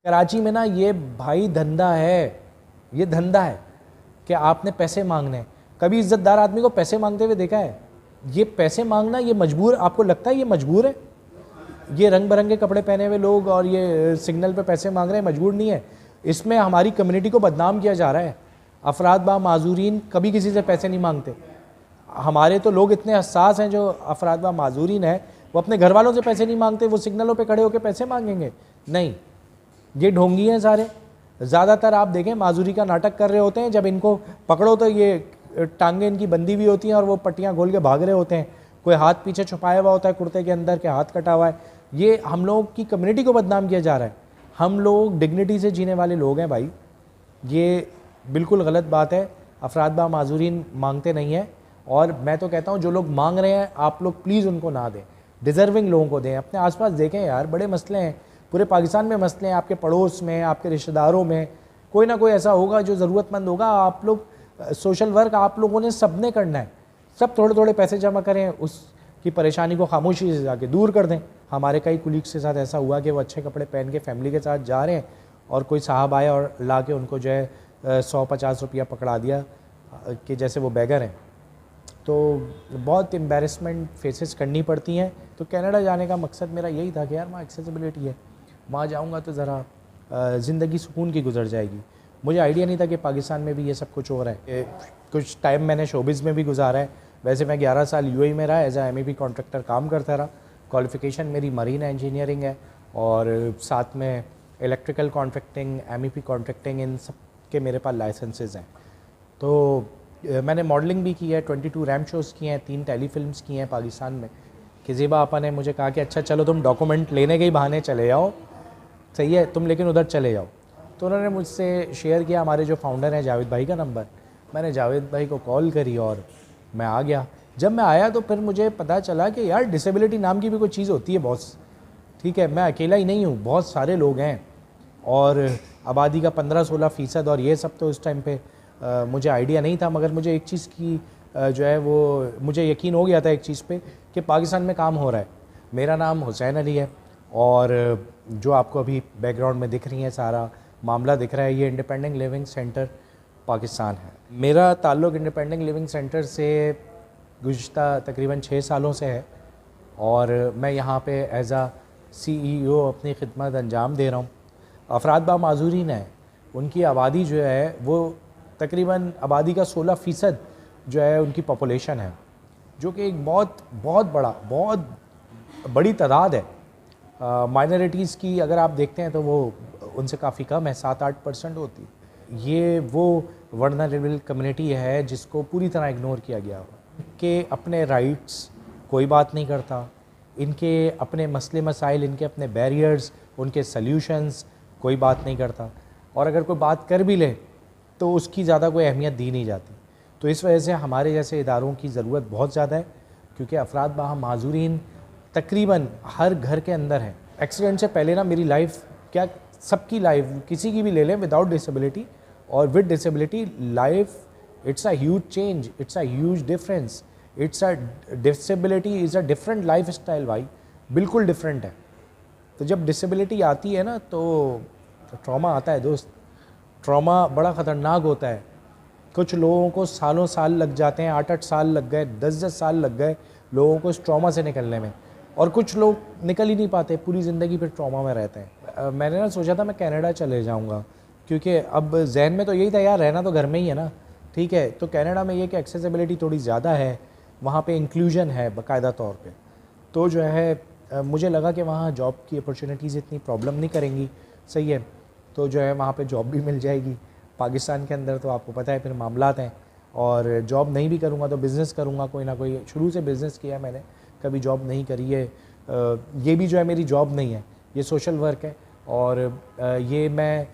कराची में ना ये भाई धंधा है, ये धंधा है कि आपने पैसे मांगने हैं। कभी इज्जतदार आदमी को पैसे मांगते हुए देखा है? ये पैसे मांगना, ये मजबूर, आपको लगता है ये मजबूर है? ये रंग बिरंगे कपड़े पहने हुए लोग और ये सिग्नल पे पैसे मांग रहे हैं, मजबूर नहीं है। इसमें हमारी कम्युनिटी को बदनाम किया जा रहा है। अफराद बा माजूरीन कभी किसी से पैसे नहीं मांगते। हमारे तो लोग इतने हसास हैं जो अफराद बा माजूरीन है, वो अपने घर वालों से पैसे नहीं मांगते, वो सिग्नलों पे खड़े होकर पैसे मांगेंगे? नहीं, ये ढोंगी हैं सारे। ज़्यादातर आप देखें माजूरी का नाटक कर रहे होते हैं, जब इनको पकड़ो तो ये टांगें इनकी बंदी हुई होती हैं और वो पट्टियाँ खोल के भाग रहे होते हैं। कोई हाथ पीछे छुपाया हुआ होता है कुर्ते के अंदर के, हाथ कटा हुआ है। ये हम लोग की कम्युनिटी को बदनाम किया जा रहा है। हम लोग डिग्निटी से जीने वाले लोग हैं भाई, ये बिल्कुल गलत बात है। अफराद बा माजूरीन मांगते नहीं हैं, और मैं तो कहता हूँ जो लोग मांग रहे हैं आप लोग प्लीज़ उनको ना दें, डिज़र्विंग लोगों को दें। अपने आसपास देखें यार, बड़े मसले हैं, पूरे पाकिस्तान में मसले हैं। आपके पड़ोस में, आपके रिश्तेदारों में कोई ना कोई ऐसा होगा जो ज़रूरतमंद होगा। आप लोग सोशल वर्क आप लोगों ने सब ने करना है। सब थोड़े थोड़े पैसे जमा करें, उसकी परेशानी को खामोशी से जाके दूर कर दें। हमारे कई कुलीग्स के साथ ऐसा हुआ कि वो अच्छे कपड़े पहन के फैमिली के साथ जा रहे हैं और कोई साहब आया और ला के उनको जो है 100-50 रुपया पकड़ा दिया कि जैसे वो बेगर हैं। तो बहुत एम्बेरसमेंट फेसेस करनी पड़ती हैं। तो कनाडा जाने का मकसद मेरा यही था कि यार वहाँ एक्सेसिबिलिटी है, वहाँ जाऊँगा तो ज़रा ज़िंदगी सुकून की गुजर जाएगी। मुझे आइडिया नहीं था कि पाकिस्तान में भी ये सब कुछ हो रहा है। कुछ टाइम मैंने शोबिज़ में भी गुजारा है। वैसे मैं 11 साल यूएई में रहा, एज MEP कॉन्ट्रैक्टर काम करता रहा। क्वालिफ़िकेशन मेरी मरीन इंजीनियरिंग है और साथ में इलेक्ट्रिकल कॉन्ट्रैक्टिंग, MEP कॉन्ट्रैक्टिंग, इन सब के मेरे पास लाइसेंसेस हैं। तो मैंने मॉडलिंग भी की है, 22 रैम शोज़ किए हैं, 3 टेलीफिल्म्स की हैं पाकिस्तान में। कि ज़ेबा आपा ने मुझे कहा कि अच्छा चलो तुम डॉक्यूमेंट लेने के ही बहाने चले जाओ, सही है तुम, लेकिन उधर चले जाओ। तो उन्होंने मुझसे शेयर किया हमारे जो फाउंडर हैं जावेद भाई का नंबर। मैंने जावेद भाई को कॉल करी और मैं आ गया। जब मैं आया तो फिर मुझे पता चला कि यार डिसेबिलिटी नाम की भी कोई चीज़ होती है बॉस। ठीक है, मैं अकेला ही नहीं हूँ, बहुत सारे लोग हैं और आबादी का 15-16% और ये सब तो उस टाइम पे मुझे आइडिया नहीं था। मगर मुझे एक चीज़ की जो है वो मुझे यकीन हो गया था एक चीज़ पे कि पाकिस्तान में काम हो रहा है। मेरा नाम हुसैन अली है और जो आपको अभी बैकग्राउंड में दिख रही है सारा मामला दिख रहा है, ये इंडिपेंडेंट लिविंग सेंटर पाकिस्तान है। मेरा ताल्लुक़ इंडिपेंडेंट लिविंग सेंटर से गुज़िश्ता तकरीबन 6 सालों से है और मैं यहाँ पे एज आ CEO अपनी खिदमत अंजाम दे रहा हूँ। अफराद बा माजूरीन है, उनकी आबादी जो है वो तकरीबन आबादी का 16% जो है उनकी पॉपुलेशन है, जो कि एक बहुत बड़ी तादाद है। माइनॉरिटीज़ की अगर आप देखते हैं तो वो उनसे काफ़ी कम है, 7-8% होती है। ये वो वल्नरेबल कम्युनिटी है जिसको पूरी तरह इग्नोर किया गया कि अपने राइट्स कोई बात नहीं करता, इनके अपने मसले मसाइल, इनके अपने बैरियर्स, उनके सल्यूशंस कोई बात नहीं करता, और अगर कोई बात कर भी ले तो उसकी ज़्यादा कोई अहमियत दी नहीं जाती। तो इस वजह से हमारे जैसे इदारों की ज़रूरत बहुत ज़्यादा है, क्योंकि अफराद बा माजूरीन तकरीबन हर घर के अंदर है। एक्सीडेंट से पहले ना मेरी लाइफ, क्या सबकी लाइफ, किसी की भी ले लें विदाउट डिसेबिलिटी और with disability, life it's a huge change, it's a huge difference, it's a disability is a different life style भाई, बिल्कुल डिफरेंट है। तो जब डिसेबिलिटी आती है ना तो ट्रॉमा आता है दोस्त। ट्रॉमा बड़ा ख़तरनाक होता है। कुछ लोगों को सालों साल लग जाते हैं, 8-8 साल लग गए, 10-10 साल लग गए लोगों को इस ट्रॉमा से निकलने में, और कुछ लोग निकल ही नहीं पाते, पूरी ज़िंदगी फिर ट्रॉमा में रहते हैं। मैंने ना सोचा था मैं कनाडा चले जाऊंगा, क्योंकि अब जहन में तो यही था यार, रहना तो घर में ही है ना, ठीक है। तो कनाडा में ये कि एक्सेसिबिलिटी थोड़ी ज़्यादा है, वहाँ पे इंक्लूजन है बाकायदा तौर पे। तो जो है मुझे लगा कि वहाँ जॉब की अपॉर्चुनिटीज़ इतनी प्रॉब्लम नहीं करेंगी, सही है। तो जो है वहाँ पे जॉब भी मिल जाएगी। पाकिस्तान के अंदर तो आपको पता है फिर मामलात हैं, और जॉब नहीं भी करूँगा तो बिज़नेस करूँगा कोई ना कोई। शुरू से बिज़नेस किया मैंने, कभी जॉब नहीं करी है। ये भी जो है मेरी जॉब नहीं है, ये सोशल वर्क है, और ये मैं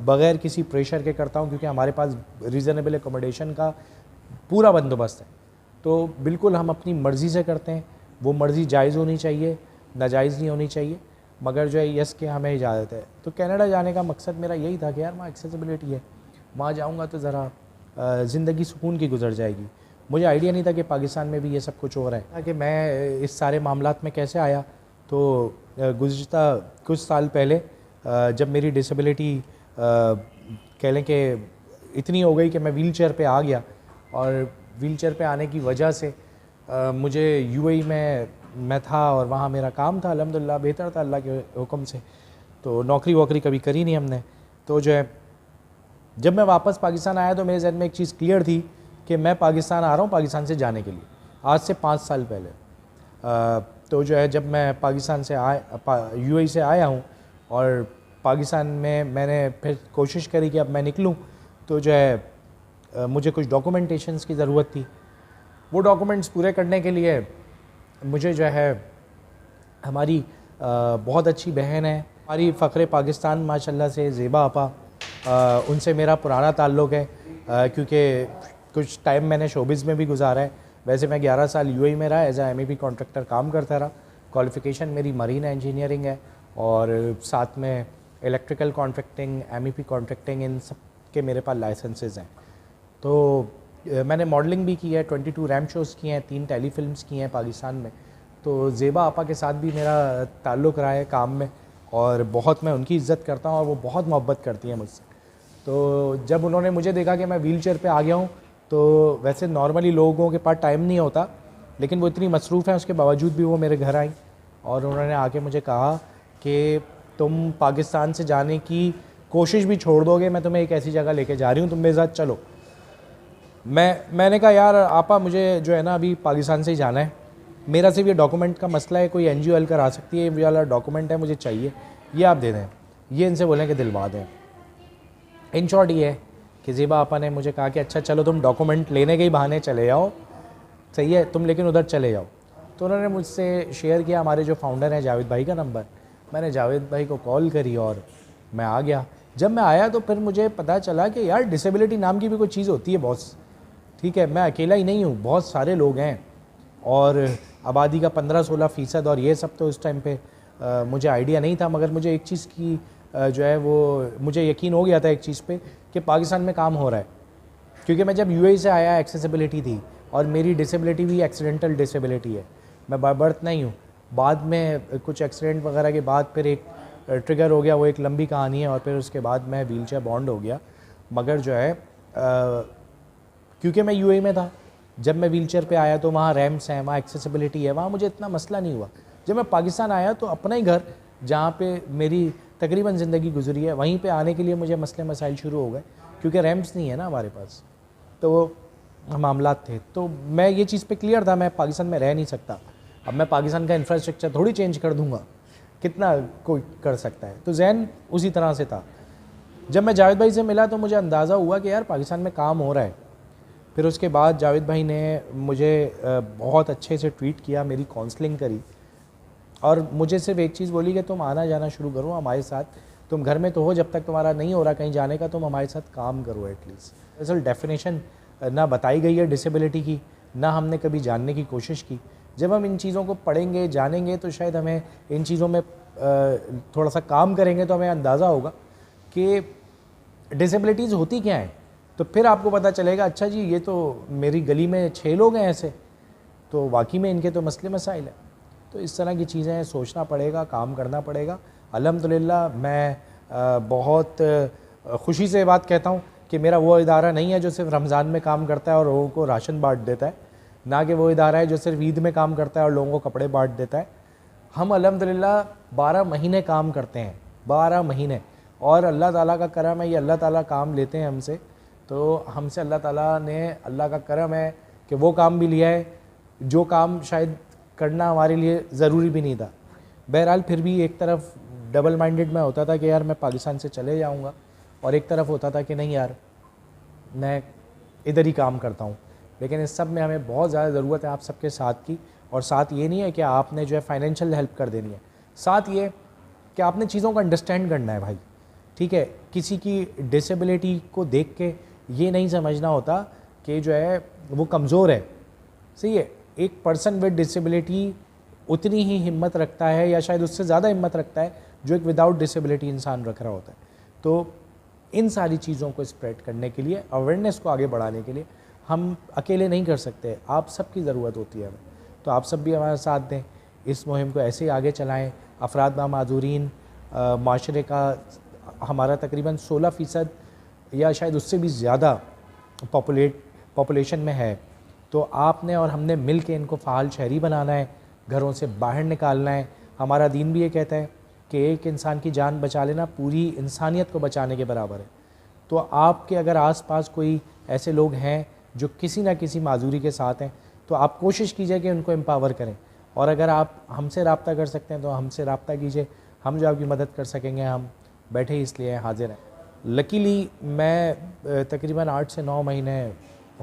बग़ैर किसी प्रेशर के करता हूँ, क्योंकि हमारे पास रीज़नेबल एकोमोडेशन का पूरा बंदोबस्त है। तो बिल्कुल हम अपनी मर्ज़ी से करते हैं, वो मर्ज़ी जायज़ होनी चाहिए, नाजायज़ नहीं होनी चाहिए, मगर जो है यस के हमें इजाज़त है। तो कनाडा जाने का मकसद मेरा यही था कि यार वहाँ एक्सेसिबिलिटी है, वहाँ जाऊँगा तो ज़रा ज़िंदगी सुकून की गुजर जाएगी। मुझे आइडिया नहीं था कि पाकिस्तान में भी ये सब कुछ हो रहा है। कि मैं इस सारे मामलात में कैसे आया, तो गुज़िश्ता कुछ साल पहले जब मेरी डिसेबिलिटी कह लें कि इतनी हो गई कि मैं व्हील चेयर पे आ गया, और व्हील चेयर पे आने की वजह से मुझे यूएई में मैं था और वहाँ मेरा काम था, अल्हम्दुलिल्लाह बेहतर था अल्लाह के हुक्म से। तो नौकरी वोकरी कभी करी नहीं हमने। तो जो है जब मैं वापस पाकिस्तान आया तो मेरे जहन में एक चीज़ क्लियर थी कि मैं पाकिस्तान आ रहा हूँ पाकिस्तान से जाने के लिए, आज से 5 साल पहले। तो जो है जब मैं पाकिस्तान से यूएई से आया हूँ और पाकिस्तान में मैंने फिर कोशिश करी कि अब मैं निकलूँ, तो जो है मुझे कुछ डॉक्यूमेंटेशंस की ज़रूरत थी। वो डॉक्यूमेंट्स पूरे करने के लिए मुझे जो है हमारी बहुत अच्छी बहन है, हमारी फ़ख्र पाकिस्तान माशाल्लाह से ज़ेबा आपा, उनसे मेरा पुराना ताल्लुक़ है, क्योंकि कुछ टाइम मैंने शोबिज़ में भी गुजारा है। वैसे मैं 11 साल यूएई में रहा, एज एमईपी कॉन्ट्रैक्टर काम करता रहा। क्वालिफ़िकेशन मेरी मरीन इंजीनियरिंग है और साथ में इलेक्ट्रिकल कॉन्ट्रैक्टिंग, एमईपी कॉन्ट्रैक्टिंग, इन सब के मेरे पास लाइसेंसेस हैं। तो मैंने मॉडलिंग भी की है, 22 रैम शोज़ किए हैं, 3 टेली फिल्म्स की हैं पाकिस्तान में। तो ज़ेबा आपा के साथ भी मेरा ताल्लुक़ रहा है काम में, और बहुत मैं उनकी इज़्ज़त करता हूँ और वो बहुत मोहब्बत करती हैं मुझसे। तो जब उन्होंने मुझे देखा कि मैं व्हील चेयर पर आ गया हूँ, तो वैसे नॉर्मली लोगों के पास टाइम नहीं होता, लेकिन वो इतनी मसरूफ़ हैं उसके बावजूद भी वो मेरे घर आई और उन्होंने आके मुझे कहा कि तुम पाकिस्तान से जाने की कोशिश भी छोड़ दोगे, मैं तुम्हें एक ऐसी जगह लेके जा रही हूँ, तुम मेरे साथ चलो। मैंने कहा यार आपा, मुझे जो है ना अभी पाकिस्तान से ही जाना है, मेरा सिर्फ ये डॉक्यूमेंट का मसला है, कोई एनजीओ हल करा सकती है, ये वाला डॉक्यूमेंट है मुझे चाहिए, ये आप दे दें। ये इनसे बोलें कि दिलवा दें। इन शॉर्ट ये है कि ज़ेबा आपा ने मुझे कहा कि अच्छा चलो तुम डॉक्यूमेंट लेने के ही बहाने चले जाओ, सही है, तुम लेकिन उधर चले जाओ। तो उन्होंने मुझसे शेयर किया हमारे जो फाउंडर हैं जावेद भाई का नंबर। मैंने जावेद भाई को कॉल करी और मैं आ गया। जब मैं आया तो फिर मुझे पता चला कि यार डिसेबिलिटी नाम की भी कोई चीज़ होती है बॉस, ठीक है, मैं अकेला ही नहीं हूँ, बहुत सारे लोग हैं और आबादी का 15-16% और ये सब। तो उस टाइम पे मुझे आइडिया नहीं था, मगर मुझे एक चीज़ की जो है वो मुझे यकीन हो गया था एक चीज़ पे कि पाकिस्तान में काम हो रहा है, क्योंकि मैं जब यूएई से आया एक्सेसिबिलिटी थी और मेरी डिसेबिलिटी भी एक्सीडेंटल डिसेबिलिटी है, मैं बाय बर्थ नहीं हूँ। बाद में कुछ एक्सीडेंट वगैरह के बाद फिर एक ट्रिगर हो गया, वो एक लंबी कहानी है, और फिर उसके बाद मैं व्हीलचेयर बॉन्ड हो गया। मगर जो है क्योंकि मैं यूएई में था, जब मैं व्हीलचेयर पे आया तो वहाँ रैम्स हैं, वहाँ एक्सेसिबिलिटी है, वहाँ मुझे इतना मसला नहीं हुआ। जब मैं पाकिस्तान आया तो अपना ही घर जहाँ पे मेरी तकरीबन ज़िंदगी गुजरी है, वहीं पे आने के लिए मुझे मसले मसाइल शुरू हो गए, क्योंकि रैम्स नहीं है ना हमारे पास, तो वो मामलात थे। तो मैं ये चीज़ पे क्लियर था, मैं पाकिस्तान में रह नहीं सकता। अब मैं पाकिस्तान का इंफ्रास्ट्रक्चर थोड़ी चेंज कर दूँगा, कितना कोई कर सकता है। तो जहन उसी तरह से था। जब मैं जावेद भाई से मिला तो मुझे अंदाज़ा हुआ कि यार पाकिस्तान में काम हो रहा है। फिर उसके बाद जावेद भाई ने मुझे बहुत अच्छे से ट्रीट किया, मेरी काउंसलिंग करी और मुझे सिर्फ एक चीज़ बोली कि तुम आना जाना शुरू करो हमारे साथ, तुम घर में तो हो, जब तक तुम्हारा नहीं हो रहा कहीं जाने का, तुम हमारे साथ काम करो एटलीस्ट। असल डेफिनेशन ना बताई गई है डिसेबिलिटी की, ना हमने कभी जानने की कोशिश की। जब हम इन चीज़ों को पढ़ेंगे जानेंगे तो शायद हमें इन चीज़ों में थोड़ा सा काम करेंगे तो हमें अंदाज़ा होगा कि डिसेबिलिटीज़ होती क्या हैं। तो फिर आपको पता चलेगा अच्छा जी ये तो मेरी गली में 6 लोग हैं ऐसे, तो वाकई में इनके तो मसले मसाइल हैं। तो इस तरह की चीज़ें सोचना पड़ेगा, काम करना पड़ेगा। अल्हम्दुलिल्लाह मैं बहुत खुशी से बात कहता हूँ कि मेरा वो इदारा नहीं है जो सिर्फ रमज़ान में काम करता है और लोगों को राशन बांट देता है, ना कि वो इदारा है जो सिर्फ ईद में काम करता है और लोगों को कपड़े बांट देता है। हम अल्हम्दुलिल्लाह 12 महीने काम करते हैं, 12 महीने, और अल्लाह ताला का करम है, ये अल्लाह ताला काम लेते हैं हमसे, तो हमसे अल्लाह ताला ने, अल्लाह का करम है कि वो काम भी लिया है जो काम शायद करना हमारे लिए ज़रूरी भी नहीं था। बहरहाल फिर भी एक तरफ डबल माइंडेड में होता था कि यार मैं पाकिस्तान से चले जाऊंगा, और एक तरफ होता था कि नहीं यार मैं इधर ही काम करता हूँ। लेकिन इस सब में हमें बहुत ज़्यादा ज़रूरत है आप सबके साथ की, और साथ ये नहीं है कि आपने जो है फाइनेंशियल हेल्प कर देनी है, साथ ये कि आपने चीज़ों को अंडरस्टैंड करना है भाई, ठीक है। किसी की डिसेबिलिटी को देख के ये नहीं समझना होता कि जो है वो कमज़ोर है, सही है। एक पर्सन विद डिसेबिलिटी उतनी ही हिम्मत रखता है या शायद उससे ज़्यादा हिम्मत रखता है जो एक विदाउट डिसेबिलिटी इंसान रख रहा होता है। तो इन सारी चीज़ों को स्प्रेड करने के लिए, अवेयरनेस को आगे बढ़ाने के लिए हम अकेले नहीं कर सकते, आप सबकी ज़रूरत होती है हमें। तो आप सब भी हमारा साथ दें, इस मुहिम को ऐसे ही आगे चलाएँ। अफराद माजूरीन माशरे का हमारा तकरीबन 16% या शायद उससे भी ज़्यादा पॉपुलेशन में है, तो आपने और हमने मिल के इनको फ़ाल शहरी बनाना है, घरों से बाहर निकालना है। हमारा दीन भी ये कहता है कि एक इंसान की जान बचा लेना पूरी इंसानियत को बचाने के बराबर है। तो आपके अगर आसपास कोई ऐसे लोग हैं जो किसी ना किसी माजूरी के साथ हैं, तो आप कोशिश कीजिए कि उनको एम्पावर करें। और अगर आप हमसे रब्ता कर सकते हैं तो हमसे रब्ता कीजिए, हम जो आपकी मदद कर सकेंगे हम बैठे ही इसलिए हाजिर हैं। लकीली मैं तकरीबन 8 से 9 महीने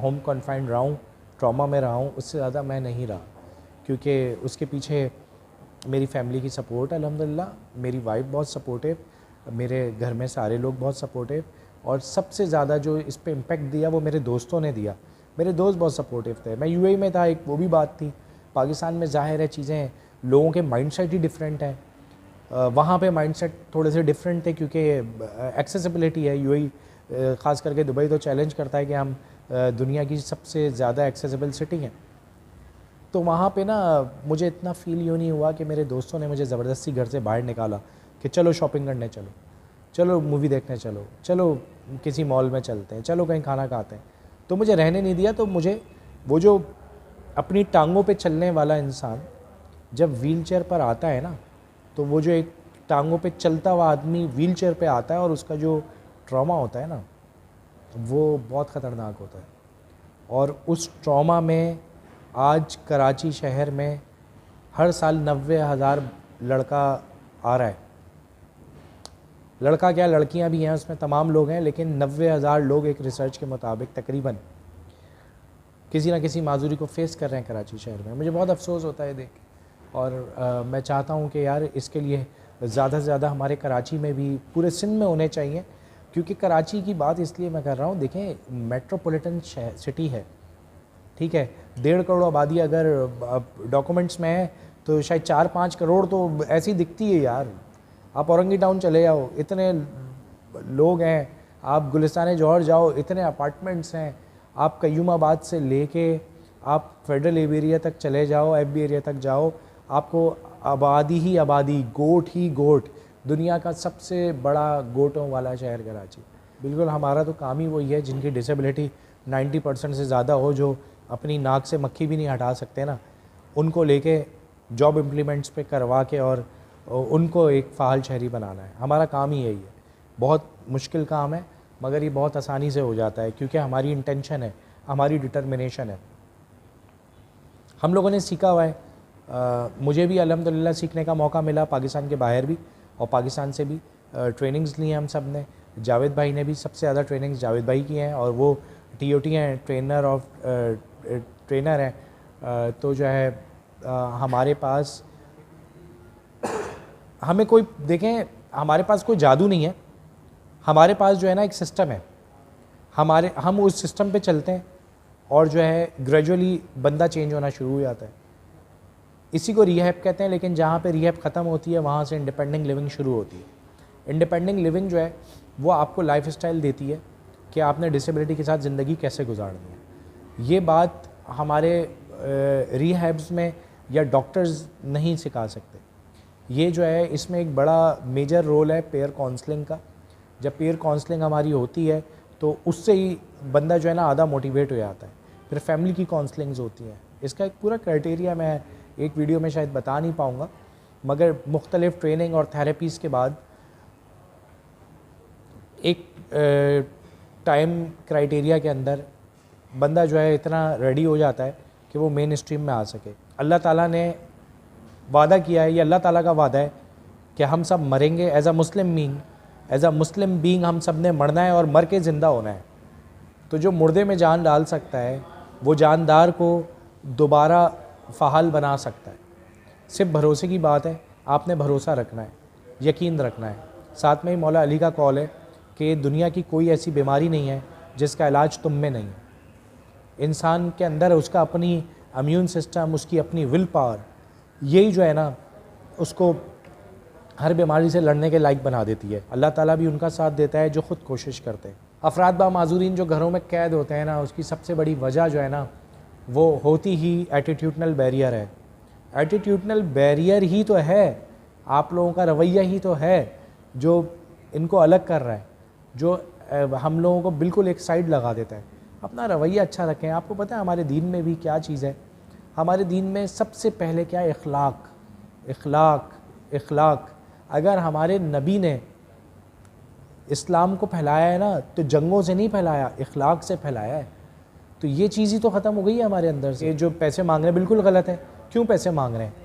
होम कन्फाइंड रहा हूँ, ट्रॉमा में रहा हूँ, उससे ज़्यादा मैं नहीं रहा, क्योंकि उसके पीछे मेरी फैमिली की सपोर्ट है अल्हम्दुलिल्लाह। मेरी वाइफ बहुत सपोर्टिव, मेरे घर में सारे लोग बहुत सपोर्टिव, और सबसे ज़्यादा जो इस पे इम्पेक्ट दिया वो मेरे दोस्तों ने दिया। मेरे दोस्त बहुत सपोर्टिव थे। मैं यूएई में था, एक वो भी बात थी। पाकिस्तान में ज़ाहिर है चीज़ें, लोगों के माइंडसेट ही डिफरेंट हैं। वहाँ पे माइंडसेट थोड़े से डिफरेंट थे क्योंकि एक्सेसिबिलिटी है। यूएई ख़ास करके दुबई तो चैलेंज करता है कि हम दुनिया की सबसे ज़्यादा एक्सेसिबल सिटी हैं। तो वहाँ पे ना मुझे इतना फ़ील यूँ नहीं हुआ कि मेरे दोस्तों ने मुझे ज़बरदस्ती घर से बाहर निकाला कि चलो शॉपिंग करने चलो, चलो मूवी देखने चलो, चलो किसी मॉल में चलते हैं, चलो कहीं खाना खाते हैं। तो मुझे रहने नहीं दिया। तो मुझे वो जो अपनी टांगों पे चलने वाला इंसान जब व्हीलचेयर पर आता है ना, तो वो जो एक टांगों पे चलता हुआ आदमी व्हीलचेयर पे आता है और उसका जो ट्रॉमा होता है ना, वो बहुत ख़तरनाक होता है। और उस ट्रॉमा में आज कराची शहर में हर साल 90,000 लड़का आ रहा है। लड़का क्या, लड़कियां भी हैं, उसमें तमाम लोग हैं, लेकिन 90,000 लोग एक रिसर्च के मुताबिक तकरीबन किसी ना किसी माजूरी को फेस कर रहे हैं कराची शहर में। मुझे बहुत अफसोस होता है देख के, और मैं चाहता हूं कि यार इसके लिए ज़्यादा से ज़्यादा हमारे कराची में भी, पूरे सिंध में होने चाहिए। क्योंकि कराची की बात इसलिए मैं कर रहा हूँ, देखें मेट्रोपॉलिटन सिटी है, ठीक है, 1.5 करोड़ आबादी अगर डॉक्यूमेंट्स में है तो शायद 4-5 करोड़ तो ऐसी दिखती है यार। आप औरंगी टाउन चले जाओ, इतने लोग हैं। आप गुलिस्तान जौहर जाओ, इतने अपार्टमेंट्स हैं। आप कयूमाबाद से लेके आप फेडरल एरिया तक चले जाओ, एफबी एरिया तक जाओ, आपको आबादी ही आबादी, गोट ही गोट। दुनिया का सबसे बड़ा गोटों वाला शहर कराची। बिल्कुल हमारा तो काम ही वही है, जिनकी डिसेबिलिटी 90% से ज़्यादा हो, जो अपनी नाक से मक्खी भी नहीं हटा सकते ना, उनको लेके जॉब इम्प्लीमेंट्स पे करवा के और उनको एक फ़ाल शहरी बनाना है। हमारा काम ही यही है। बहुत मुश्किल काम है, मगर ये बहुत आसानी से हो जाता है क्योंकि हमारी इंटेंशन है, हमारी डिटर्मिनेशन है। हम लोगों ने सीखा हुआ है। मुझे भी अल्हम्दुलिल्लाह सीखने का मौका मिला, पाकिस्तान के बाहर भी और पाकिस्तान से भी ट्रेनिंग्स ली हैं हम सब ने। जावेद भाई ने भी सबसे ज़्यादा ट्रेनिंग्स जावेद भाई की हैं, और वो TOT हैं, ट्रेनर हैं। तो जो है हमारे पास, हमें कोई, देखें हमारे पास कोई जादू नहीं है, हमारे पास जो है ना एक सिस्टम है। हम उस सिस्टम पे चलते हैं और जो है ग्रेजुअली बंदा चेंज होना शुरू हो जाता है। इसी को रिहैब कहते हैं, लेकिन जहाँ पे रिहैब ख़त्म होती है वहाँ से इंडिपेंडेंट लिविंग शुरू होती है। इंडिपेंडेंट लिविंग जो है वो आपको लाइफ स्टाइल देती है कि आपने डिसेबिलिटी के साथ ज़िंदगी कैसे गुजारनी है। ये बात हमारे रिहैब्स में या डॉक्टर्स नहीं सिखा सकते। ये जो है इसमें एक बड़ा मेजर रोल है पेयर काउंसलिंग का। जब पेयर काउंसलिंग हमारी होती है तो उससे ही बंदा जो है ना आधा मोटिवेट हो जाता है। फिर फैमिली की काउंसलिंग्स होती हैं। इसका एक पूरा क्राइटेरिया मैं एक वीडियो में शायद बता नहीं पाऊँगा, मगर मुख्तलिफ ट्रेनिंग और थेरेपीज़ के बाद एक टाइम क्राइटेरिया के अंदर बंदा जो है इतना रेडी हो जाता है कि वो मेन स्ट्रीम में आ सके। अल्लाह ताला ने वादा किया है, ये अल्लाह ताला का वादा है कि हम सब मरेंगे। एज अ मुस्लिम बीइंग हम सब ने मरना है और मर के ज़िंदा होना है। तो जो मुर्दे में जान डाल सकता है वो जानदार को दोबारा फ़हाल बना सकता है। सिर्फ भरोसे की बात है, आपने भरोसा रखना है, यकीन रखना है। साथ में ही मौला अली का कौल है कि दुनिया की कोई ऐसी बीमारी नहीं है जिसका इलाज तुम में नहीं है। इंसान के अंदर उसका अपनी इम्यून सिस्टम, उसकी अपनी विल पावर, यही जो है ना उसको हर बीमारी से लड़ने के लायक बना देती है। अल्लाह ताला भी उनका साथ देता है जो ख़ुद कोशिश करते हैं। अफराद बा माजूरीन जो घरों में कैद होते हैं ना, उसकी सबसे बड़ी वजह जो है ना वो होती ही एटीट्यूडनल बैरियर है। एटीट्यूडनल बैरियर ही तो है आप लोगों का रवैया ही तो है जो इनको अलग कर रहा है, जो हम लोगों को बिल्कुल एक साइड लगा देता है। अपना रवैया अच्छा रखें। आपको पता है हमारे दीन में भी क्या चीज़ है? हमारे दीन में सबसे पहले क्या है? इखलाक, इखलाक, इखलाक। अगर हमारे नबी ने इस्लाम को फैलाया है ना, तो जंगों से नहीं फैलाया, इखलाक से फैलाया है। तो ये चीज़ ही तो ख़त्म हो गई है हमारे अंदर से। ये जो पैसे मांग रहे हैं बिल्कुल गलत है। क्यों पैसे मांग रहे हैं?